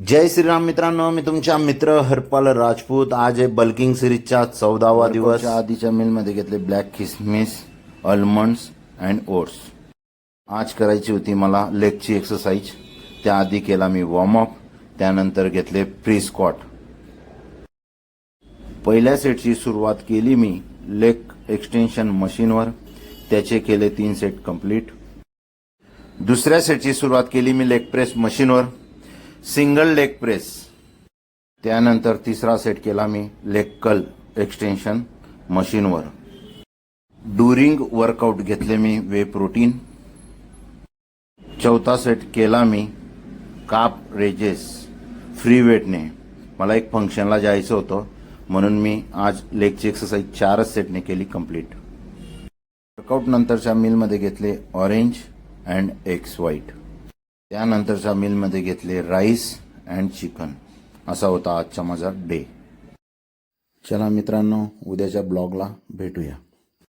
जय श्रीराम मित्रांनो, मी तुमचा मित्र हरपाल राजपूत. आज आहे बल्किंग सिरीजचा 14वा दिवस. आधीच्या मिलमध्ये घेतले ब्लॅक किसमिस, आल्मंड्स अँड ओट्स. आज करायची होती मला लेगची एक्सरसाइज. त्याआधी केला मी वॉर्मअप, त्यानंतर घेतले प्री स्क्वॉट. पहिल्या सेटची सुरुवात केली मी लेग एक्सटेन्शन मशीनवर. त्याचे केले 3 सेट कंप्लीट. दुसऱ्या सेटची सुरुवात केली मी लेग प्रेस मशीनवर, सिंगल लेग प्रेस. त्यानंतर तिसरा सेट केला मी लेग कर्ल एक्सटेन्शन मशीनवर. ड्युरिंग वर्कआउट घेतले मी वे प्रोटीन. चौथा सेट केला मी काप रेजेस फ्री वेटने. मला एक फंक्शनला जायचं होतं म्हणून मी आज लेगची एक्सरसाइज 4 सेटने केली कंप्लीट. वर्कआउट नंतरच्या मीलमध्ये घेतले ऑरेंज अँड एग्स व्हाईट. त्यानंतरच्या मीलमध्ये घेतले राईस अँड चिकन. असा होता आजचा माझा डे. चला मित्रांनो, उद्याच्या ब्लॉगला भेटूया.